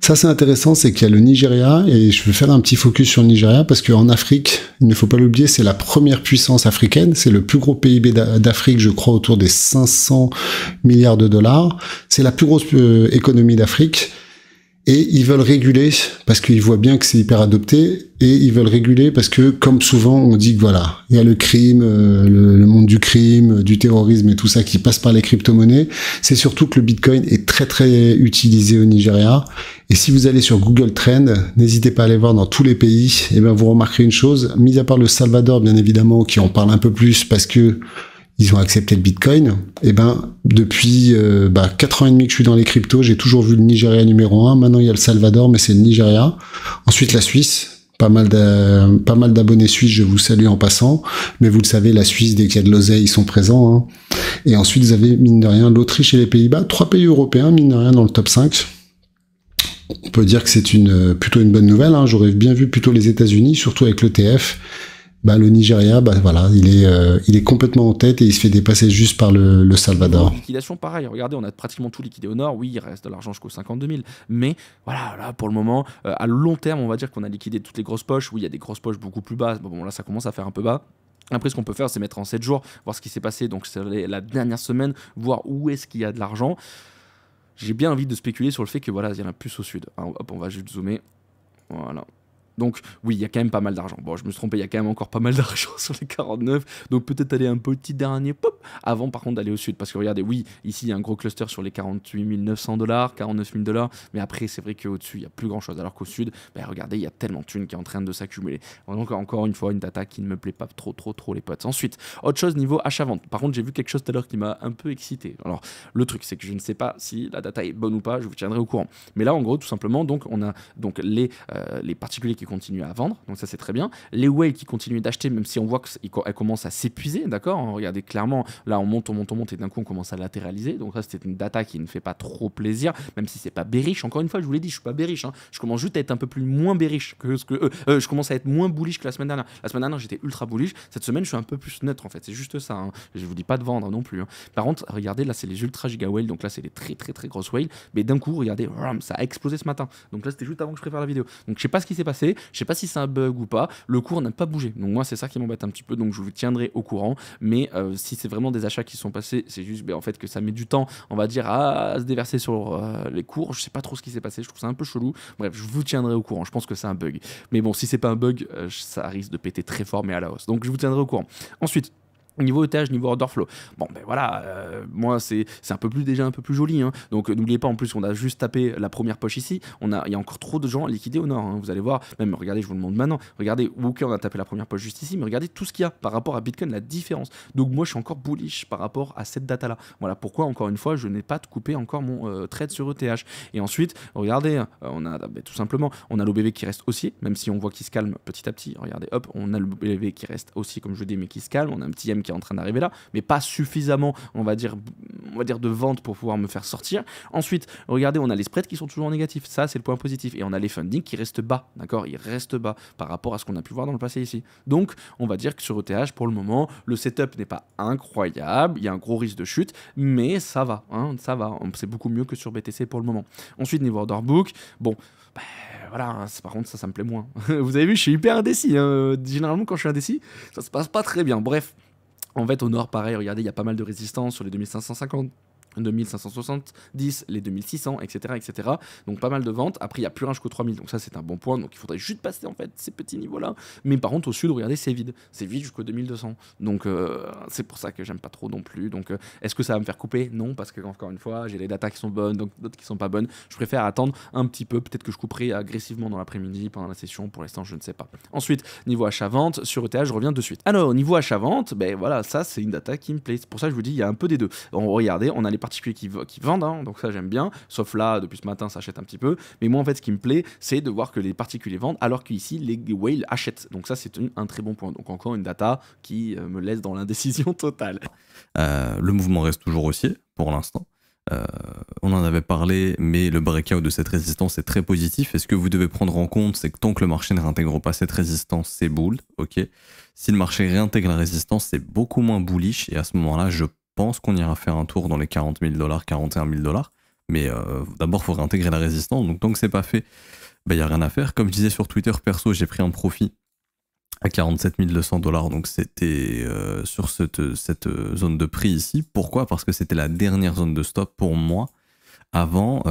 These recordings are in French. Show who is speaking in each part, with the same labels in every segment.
Speaker 1: Ça, c'est intéressant, c'est qu'il y a le Nigeria, et je vais faire un petit focus sur le Nigeria, parce qu'en Afrique, il ne faut pas l'oublier, c'est la première puissance africaine, c'est le plus gros PIB d'Afrique, je crois, autour des 500 milliards de dollars. C'est la plus grosse économie d'Afrique. Et ils veulent réguler parce qu'ils voient bien que c'est hyper adopté, et ils veulent réguler parce que, comme souvent, on dit que voilà, il y a le crime, le monde du crime, du terrorisme et tout ça qui passe par les crypto-monnaies. C'est surtout que le Bitcoin est très très utilisé au Nigeria. Et si vous allez sur Google Trends, n'hésitez pas à aller voir dans tous les pays, et ben vous remarquerez une chose, mis à part le Salvador bien évidemment, qui en parle un peu plus parce que ils ont accepté le Bitcoin. Et ben, depuis 4 ans et demi que je suis dans les cryptos, j'ai toujours vu le Nigeria numéro 1. Maintenant, il y a le Salvador, mais c'est le Nigeria. Ensuite, la Suisse. Pas mal d'abonnés suisses, je vous salue en passant. Mais vous le savez, la Suisse, dès qu'il y a de l'oseille, ils sont présents. Hein. Et ensuite, vous avez, mine de rien, l'Autriche et les Pays-Bas. 3 pays européens, mine de rien, dans le top 5. On peut dire que c'est plutôt une bonne nouvelle. Hein. J'aurais bien vu plutôt les États-Unis, surtout avec l'ETF. Le Nigeria, voilà, il est complètement en tête et il se fait dépasser juste par le Salvador.
Speaker 2: Liquidation, pareil. Regardez, on a pratiquement tout liquidé au nord. Oui, il reste de l'argent jusqu'aux 52 000. Mais voilà, là, pour le moment, à long terme, on va dire qu'on a liquidé toutes les grosses poches. Oui, il y a des grosses poches beaucoup plus basses. Bon, là, ça commence à faire un peu bas. Après, ce qu'on peut faire, c'est mettre en 7 jours, voir ce qui s'est passé. Donc, c'est la dernière semaine, voir où est-ce qu'il y a de l'argent. J'ai bien envie de spéculer sur le fait que voilà, il y en a plus au sud. Alors, hop, on va juste zoomer. Voilà. Donc oui, il y a quand même pas mal d'argent. Bon, je me suis trompé, il y a quand même encore pas mal d'argent sur les 49. Donc peut-être aller un petit dernier pop avant par contre d'aller au sud. Parce que regardez, oui, ici il y a un gros cluster sur les 48 900 $, 49 000 $. Mais après, c'est vrai qu'au-dessus, il n'y a plus grand-chose. Alors qu'au sud, regardez, il y a tellement de thunes qui est en train de s'accumuler. Donc encore une fois, une data qui ne me plaît pas trop les potes. Ensuite, autre chose niveau achat-vente. Par contre, j'ai vu quelque chose tout à l'heure qui m'a un peu excité. Alors, le truc, c'est que je ne sais pas si la data est bonne ou pas. Je vous tiendrai au courant. Mais là, en gros, tout simplement, donc on a donc les particuliers qui continuent à vendre, donc ça c'est très bien. Les whales qui continuent d'acheter, même si on voit qu'elles commencent à s'épuiser, d'accord. Regardez clairement, là on monte et d'un coup on commence à latéraliser. Donc là c'était une data qui ne fait pas trop plaisir, même si c'est pas bearish. Encore une fois, je vous l'ai dit, je suis pas bearish. Hein. Je commence juste à être un peu plus moins bearish que ce que je commence à être moins bullish que la semaine dernière. La semaine dernière j'étais ultra bullish. Cette semaine je suis un peu plus neutre en fait. C'est juste ça. Hein. Je vous dis pas de vendre non plus. Hein. Par contre, regardez là c'est les ultra giga whales. Donc là c'est les très grosses whales. Mais d'un coup regardez, ça a explosé ce matin. Donc là c'était juste avant que je prépare la vidéo. Donc je sais pas ce qui s'est passé. Je sais pas si c'est un bug ou pas, le cours n'a pas bougé. Donc moi c'est ça qui m'embête un petit peu, donc je vous tiendrai au courant. Mais si c'est vraiment des achats qui sont passés, c'est juste en fait que ça met du temps, on va dire, à se déverser sur les cours. Je sais pas trop ce qui s'est passé, je trouve ça un peu chelou. Bref, je vous tiendrai au courant, je pense que c'est un bug. Mais bon, si c'est pas un bug, ça risque de péter très fort mais à la hausse. Donc je vous tiendrai au courant. Ensuite, niveau ETH, niveau order flow. Bon, voilà, moi, c'est déjà un peu plus joli. Hein. Donc, n'oubliez pas, en plus, on a juste tapé la première poche ici. Il y a encore trop de gens liquidés au nord. Hein. Vous allez voir, même, regardez, je vous le montre maintenant. Regardez, ok, on a tapé la première poche juste ici, mais regardez tout ce qu'il y a par rapport à Bitcoin, la différence. Donc, moi, je suis encore bullish par rapport à cette data-là. Voilà pourquoi, encore une fois, je n'ai pas coupé encore mon trade sur ETH. Et ensuite, regardez, on a tout simplement, on a l'OBV qui reste haussier, même si on voit qu'il se calme petit à petit. Regardez, hop, on a l'OBV qui reste haussier, comme je dis, mais qui se calme. On a un petit M qui est en train d'arriver là, mais pas suffisamment, on va dire de vente pour pouvoir me faire sortir. Ensuite, regardez, on a les spreads qui sont toujours négatifs, ça c'est le point positif, et on a les funding qui restent bas, d'accord, ils restent bas par rapport à ce qu'on a pu voir dans le passé ici. Donc, on va dire que sur ETH, pour le moment, le setup n'est pas incroyable, il y a un gros risque de chute, mais ça va, hein, ça va, c'est beaucoup mieux que sur BTC pour le moment. Ensuite, niveau order book, bon, voilà, hein, par contre ça me plaît moins. Vous avez vu, je suis hyper indécis, hein. Généralement quand je suis indécis, ça se passe pas très bien, bref. En fait, au nord, pareil, regardez, il y a pas mal de résistance sur les 2550. 2570, les 2600, etc. Donc pas mal de ventes. Après, il n'y a plus rien jusqu'aux 3000, donc ça c'est un bon point. Donc il faudrait juste passer en fait ces petits niveaux-là. Mais par contre, au sud, regardez, c'est vide. C'est vide jusqu'aux 2200. Donc c'est pour ça que j'aime pas trop non plus. Donc est-ce que ça va me faire couper? Non, parce que encore une fois, j'ai les datas qui sont bonnes, donc d'autres qui sont pas bonnes. Je préfère attendre un petit peu. Peut-être que je couperai agressivement dans l'après-midi pendant la session. Pour l'instant, je ne sais pas. Ensuite, niveau achat-vente, sur ETH, je reviens de suite. Alors, niveau achat-vente, voilà, ça c'est une data qui me plaît. C'est pour ça que je vous dis, il y a un peu des deux. Regardez, on a les particuliers qui vendent, hein, donc ça j'aime bien, sauf là, depuis ce matin, ça achète un petit peu, mais moi en fait ce qui me plaît, c'est de voir que les particuliers vendent, alors qu'ici, les whales achètent, donc ça c'est un très bon point, donc encore une data qui me laisse dans l'indécision totale.
Speaker 3: Le mouvement reste toujours haussier, pour l'instant. On en avait parlé, mais le breakout de cette résistance est très positif, et ce que vous devez prendre en compte, c'est que tant que le marché ne réintègre pas cette résistance, c'est bull, ok. Si le marché réintègre la résistance, c'est beaucoup moins bullish, et à ce moment-là, je pense qu'on ira faire un tour dans les 40 000 $, 41 000 $. Mais d'abord, il faut réintégrer la résistance. Donc tant que c'est pas fait, il n'y a rien à faire. Comme je disais sur Twitter, perso, j'ai pris un profit à 47 200 $. Donc c'était sur cette zone de prix ici. Pourquoi? Parce que c'était la dernière zone de stop pour moi avant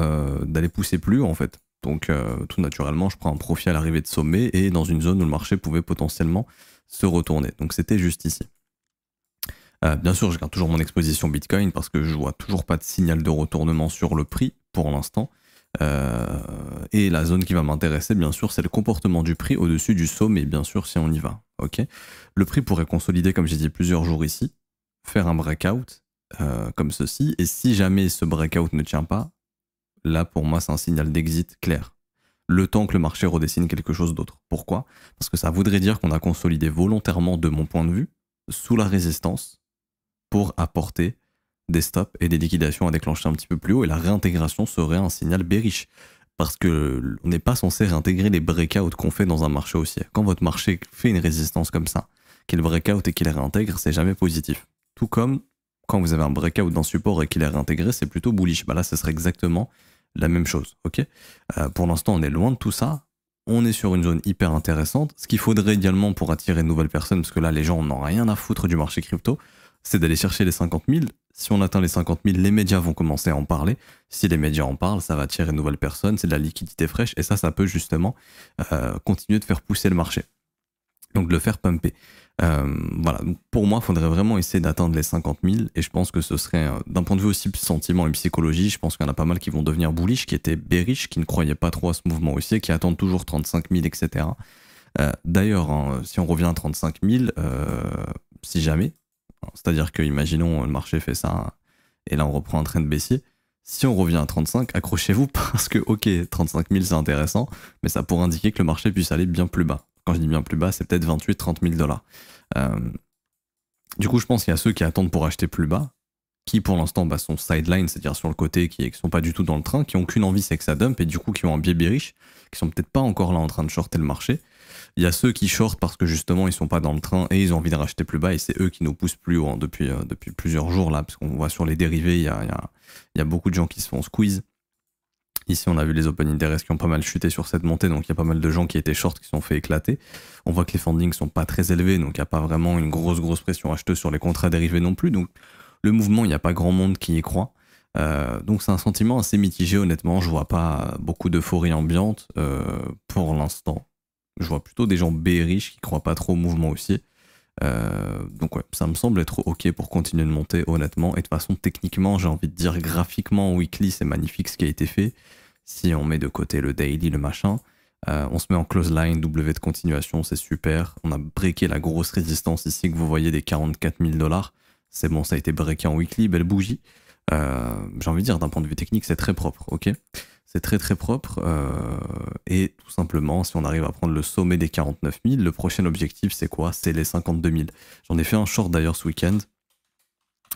Speaker 3: d'aller pousser plus haut en fait. Donc tout naturellement, je prends un profit à l'arrivée de sommet et dans une zone où le marché pouvait potentiellement se retourner. Donc c'était juste ici. Bien sûr, je garde toujours mon exposition Bitcoin parce que je vois toujours pas de signal de retournement sur le prix pour l'instant. Et la zone qui va m'intéresser, bien sûr, c'est le comportement du prix au-dessus du sommet, bien sûr, si on y va. Okay, le prix pourrait consolider, comme j'ai dit, plusieurs jours ici, faire un breakout comme ceci, et si jamais ce breakout ne tient pas, là, pour moi, c'est un signal d'exit clair. Le temps que le marché redessine quelque chose d'autre. Pourquoi? Parce que ça voudrait dire qu'on a consolidé volontairement, de mon point de vue, sous la résistance, pour apporter des stops et des liquidations à déclencher un petit peu plus haut, et la réintégration serait un signal bearish. Parce que on n'est pas censé réintégrer les breakouts qu'on fait dans un marché haussier. Quand votre marché fait une résistance comme ça, qu'il breakout et qu'il réintègre, c'est jamais positif. Tout comme quand vous avez un breakout d'un support et qu'il est réintégré, c'est plutôt bullish. Bah là, ce serait exactement la même chose. Okay, pour l'instant, on est loin de tout ça. On est sur une zone hyper intéressante. Ce qu'il faudrait également pour attirer de nouvelles personnes, parce que là, les gens n'ont rien à foutre du marché crypto, c'est d'aller chercher les 50 000. Si on atteint les 50 000, les médias vont commencer à en parler. Si les médias en parlent, ça va attirer de nouvelles personnes, c'est de la liquidité fraîche, et ça peut justement continuer de faire pousser le marché. Donc de le faire pumper. Voilà, donc pour moi, il faudrait vraiment essayer d'atteindre les 50 000, et je pense que ce serait, d'un point de vue aussi sentiment et psychologie, je pense qu'il y en a pas mal qui vont devenir bullish, qui étaient bearish, qui ne croyaient pas trop à ce mouvement haussier, qui attendent toujours 35 000, etc. D'ailleurs, hein, si on revient à 35 000, si jamais, c'est-à-dire que, imaginons, le marché fait ça, et là on reprend un trend baissier. Si on revient à 35, accrochez-vous parce que, ok, 35 000 c'est intéressant, mais ça pourrait indiquer que le marché puisse aller bien plus bas. Quand je dis bien plus bas, c'est peut-être 28-30 000 $. Du coup, je pense qu'il y a ceux qui attendent pour acheter plus bas, qui pour l'instant sont sideline, c'est-à-dire sur le côté, qui sont pas du tout dans le train, qui ont qu'une envie, c'est que ça dump, et du coup qui ont un biais bearish, qui sont peut-être pas encore là en train de shorter le marché. Il y a ceux qui shortent parce que justement ils sont pas dans le train et ils ont envie de racheter plus bas, et c'est eux qui nous poussent plus haut, hein, depuis plusieurs jours là, parce qu'on voit sur les dérivés, il y a beaucoup de gens qui se font squeeze. Ici on a vu les open interest qui ont pas mal chuté sur cette montée, donc il y a pas mal de gens qui étaient short qui se sont fait éclater. On voit que les fundings sont pas très élevés, donc il n'y a pas vraiment une grosse pression acheteuse sur les contrats dérivés non plus, donc le mouvement, il n'y a pas grand monde qui y croit. Donc c'est un sentiment assez mitigé, honnêtement. Je vois pas beaucoup d'euphorie ambiante pour l'instant. Je vois plutôt des gens bearish qui croient pas trop au mouvement haussier. Donc ouais, ça me semble être ok pour continuer de monter, honnêtement. Et de toute façon, techniquement, j'ai envie de dire graphiquement, weekly, c'est magnifique ce qui a été fait. Si on met de côté le daily, le machin, on se met en close line, W de continuation, c'est super. On a breaké la grosse résistance ici que vous voyez des 44 000 $. C'est bon, ça a été breaké en weekly, belle bougie. J'ai envie de dire, d'un point de vue technique, c'est très propre, ok? C'est très propre. Et tout simplement, si on arrive à prendre le sommet des 49 000, le prochain objectif, c'est quoi? C'est les 52 000. J'en ai fait un short d'ailleurs ce week-end.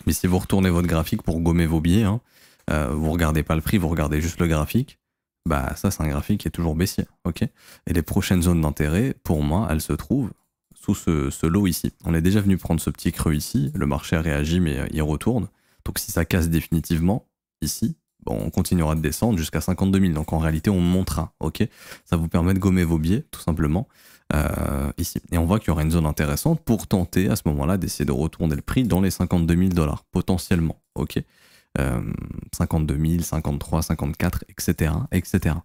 Speaker 3: Mais si vous retournez votre graphique pour gommer vos billets, hein, vous regardez pas le prix, vous regardez juste le graphique, bah ça, c'est un graphique qui est toujours baissier, ok? Et les prochaines zones d'intérêt, pour moi, elles se trouvent sous ce lot ici. On est déjà venu prendre ce petit creux ici, le marché a réagi mais il retourne. Donc si ça casse définitivement ici, bon, on continuera de descendre jusqu'à 52 000. Donc en réalité, on montera, ok? Ça vous permet de gommer vos biais, tout simplement, ici. Et on voit qu'il y aura une zone intéressante pour tenter à ce moment-là d'essayer de retourner le prix dans les 52 000 $, potentiellement, ok? 52 000, 53, 54, etc., etc.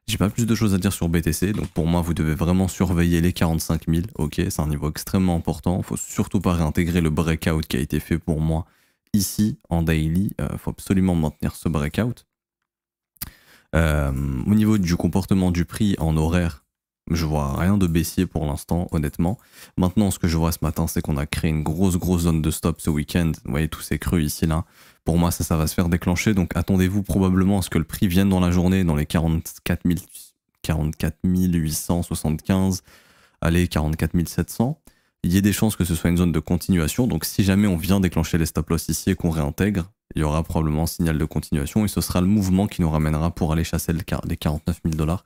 Speaker 3: J'ai pas plus de choses à dire sur BTC, donc pour moi, vous devez vraiment surveiller les 45 000, ok? C'est un niveau extrêmement important. Faut surtout pas réintégrer le breakout qui a été fait pour moi ici en daily. Faut absolument maintenir ce breakout. Au niveau du comportement du prix en horaire, je vois rien de baissier pour l'instant, honnêtement. Maintenant, ce que je vois ce matin, c'est qu'on a créé une grosse zone de stop ce week-end. Vous voyez tous ces creux ici, là. Pour moi, ça va se faire déclencher. Donc, attendez-vous probablement à ce que le prix vienne dans la journée dans les 44 875, allez, 44 700. Il y a des chances que ce soit une zone de continuation. Donc, si jamais on vient déclencher les stop-loss ici et qu'on réintègre, il y aura probablement un signal de continuation et ce sera le mouvement qui nous ramènera pour aller chasser les 49 000 $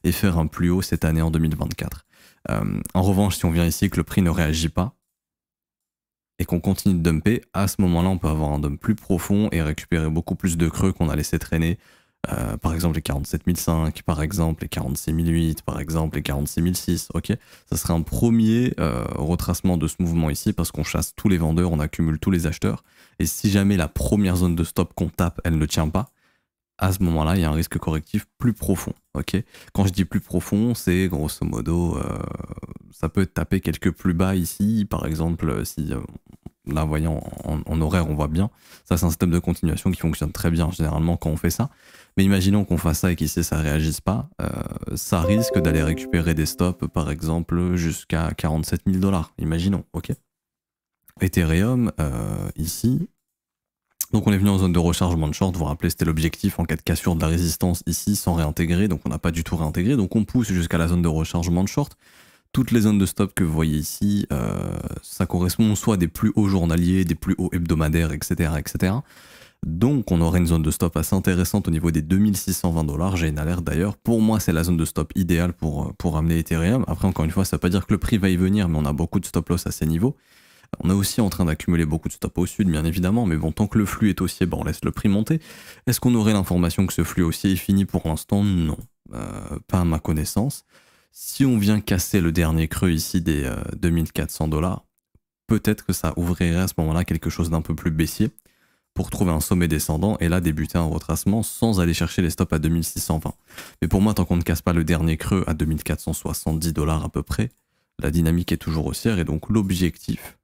Speaker 3: et faire un plus haut cette année en 2024. En revanche, si on vient ici et que le prix ne réagit pas, et qu'on continue de dumper, à ce moment-là, on peut avoir un dump plus profond et récupérer beaucoup plus de creux qu'on a laissé traîner. Par exemple, les 47 005, par exemple, les 46 008, par exemple, les 46 006. Ok, ça serait un premier retracement de ce mouvement ici parce qu'on chasse tous les vendeurs, on accumule tous les acheteurs. Et si jamais la première zone de stop qu'on tape, elle ne tient pas, à ce moment-là, il y a un risque correctif plus profond. Ok, quand je dis plus profond, c'est grosso modo, ça peut taper quelques plus bas ici. Par exemple, si là, voyons, en horaire, on voit bien. Ça, c'est un système de continuation qui fonctionne très bien généralement quand on fait ça. Mais imaginons qu'on fasse ça et qu'ici, ça ne réagisse pas. Ça risque d'aller récupérer des stops, par exemple, jusqu'à 47 000 $. Imaginons, ok. Ethereum, ici. Donc on est venu en zone de rechargement de short, vous vous rappelez, c'était l'objectif en cas de cassure de la résistance ici sans réintégrer, donc on n'a pas du tout réintégré, donc on pousse jusqu'à la zone de rechargement de short. Toutes les zones de stop que vous voyez ici, ça correspond soit à des plus hauts journaliers, des plus hauts hebdomadaires, etc., etc. Donc on aurait une zone de stop assez intéressante au niveau des 2620 $. J'ai une alerte d'ailleurs. Pour moi, c'est la zone de stop idéale pour amener Ethereum. Après, encore une fois, ça ne veut pas dire que le prix va y venir, mais on a beaucoup de stop loss à ces niveaux. On est aussi en train d'accumuler beaucoup de stops au sud, bien évidemment, mais bon, tant que le flux est haussier, on laisse le prix monter. Est-ce qu'on aurait l'information que ce flux haussier est fini pour l'instant? Non, pas à ma connaissance. Si on vient casser le dernier creux ici des 2400 $, peut-être que ça ouvrirait à ce moment-là quelque chose d'un peu plus baissier pour trouver un sommet descendant et là débuter un retracement sans aller chercher les stops à 2620. Mais pour moi, tant qu'on ne casse pas le dernier creux à 2470 $ à peu près, la dynamique est toujours haussière et donc l'objectif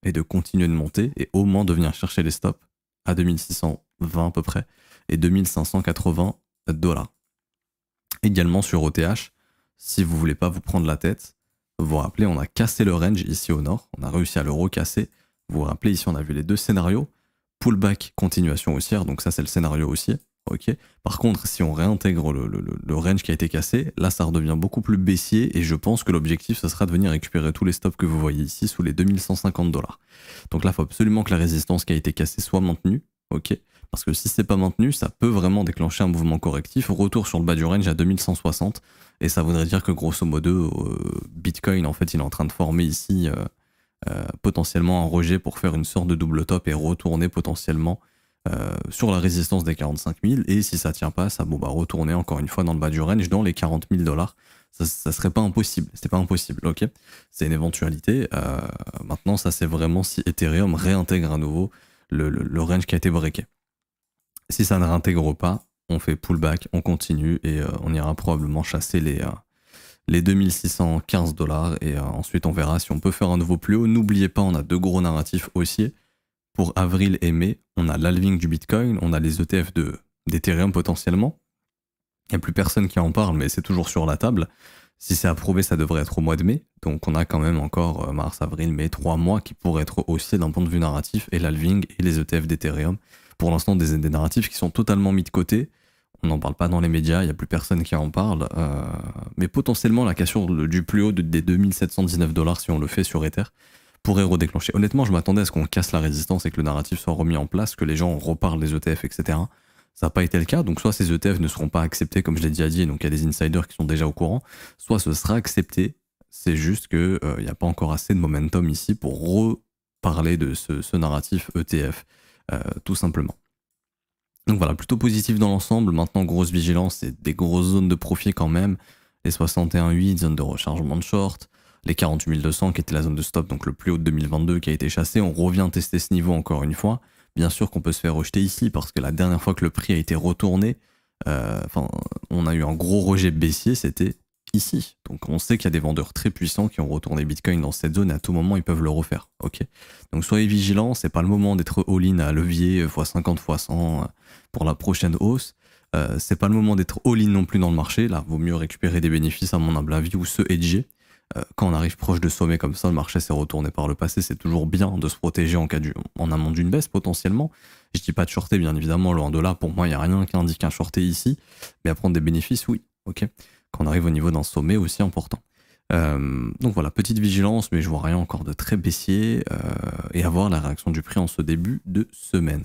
Speaker 3: est de continuer de monter et au moins de venir chercher les stops à 2620 à peu près et 2580 $. Également sur OTH, si vous voulez pas vous prendre la tête, vous vous rappelez, on a cassé le range ici au nord, on a réussi à le recasser. Vous vous rappelez, ici on a vu les deux scénarios, pullback, continuation haussière, donc ça c'est le scénario haussier. Ok. Par contre, si on réintègre le range qui a été cassé, là ça redevient beaucoup plus baissier et je pense que l'objectif ce sera de venir récupérer tous les stops que vous voyez ici sous les 2150 $. Donc là, il faut absolument que la résistance qui a été cassée soit maintenue. Ok. Parce que si c'est pas maintenu, ça peut vraiment déclencher un mouvement correctif. Retour sur le bas du range à 2160 et ça voudrait dire que grosso modo, Bitcoin en fait il est en train de former ici potentiellement un rejet pour faire une sorte de double top et retourner potentiellement sur la résistance des 45 000 et si ça tient pas, ça retourner encore une fois dans le bas du range dans les 40 000 $. Ça serait pas impossible, c'est pas impossible, ok. C'est une éventualité. Maintenant, ça c'est vraiment si Ethereum réintègre à nouveau le range qui a été breaké. Si ça ne réintègre pas, on fait pullback, on continue et on ira probablement chasser les 2615 $ et ensuite on verra si on peut faire un nouveau plus haut. N'oubliez pas, on a deux gros narratifs haussiers. Pour avril et mai, on a l'halving du Bitcoin, on a les ETF d'Ethereum potentiellement. Il n'y a plus personne qui en parle, mais c'est toujours sur la table. Si c'est approuvé, ça devrait être au mois de mai. Donc on a quand même encore mars, avril, mai, 3 mois qui pourraient être haussiers d'un point de vue narratif, et l'halving et les ETF d'Ethereum. Pour l'instant, des narratifs qui sont totalement mis de côté. On n'en parle pas dans les médias, il n'y a plus personne qui en parle. Mais potentiellement, la cassure du plus haut des 2719 $ si on le fait sur Ether, pourrait redéclencher. Honnêtement, je m'attendais à ce qu'on casse la résistance et que le narratif soit remis en place, que les gens reparlent des ETF, etc. Ça n'a pas été le cas, donc soit ces ETF ne seront pas acceptés, comme je l'ai déjà dit, donc il y a des insiders qui sont déjà au courant, soit ce sera accepté, c'est juste qu'il n'y a pas encore assez de momentum ici pour reparler de ce narratif ETF, tout simplement. Donc voilà, plutôt positif dans l'ensemble. Maintenant, grosse vigilance et des grosses zones de profit quand même. Les 61,8, zone de rechargement de short. Les 48 200 qui était la zone de stop, donc le plus haut de 2022 qui a été chassé. On revient tester ce niveau encore une fois. Bien sûr qu'on peut se faire rejeter ici parce que la dernière fois que le prix a été retourné, on a eu un gros rejet baissier, c'était ici. Donc on sait qu'il y a des vendeurs très puissants qui ont retourné Bitcoin dans cette zone et à tout moment ils peuvent le refaire. Ok. Donc soyez vigilants, c'est pas le moment d'être all-in à levier x50 x100 pour la prochaine hausse. C'est pas le moment d'être all-in non plus dans le marché. Là, vaut mieux récupérer des bénéfices à mon humble avis ou se hedger. Quand on arrive proche de sommet comme ça, le marché s'est retourné par le passé, c'est toujours bien de se protéger en amont d'une baisse potentiellement. Je dis pas de shorter, bien évidemment, loin de là, pour moi il n'y a rien qui indique un shorter ici, mais à prendre des bénéfices, oui, ok. Quand on arrive au niveau d'un sommet aussi important. Donc voilà, petite vigilance, mais je vois rien encore de très baissier, et à voir la réaction du prix en ce début de semaine.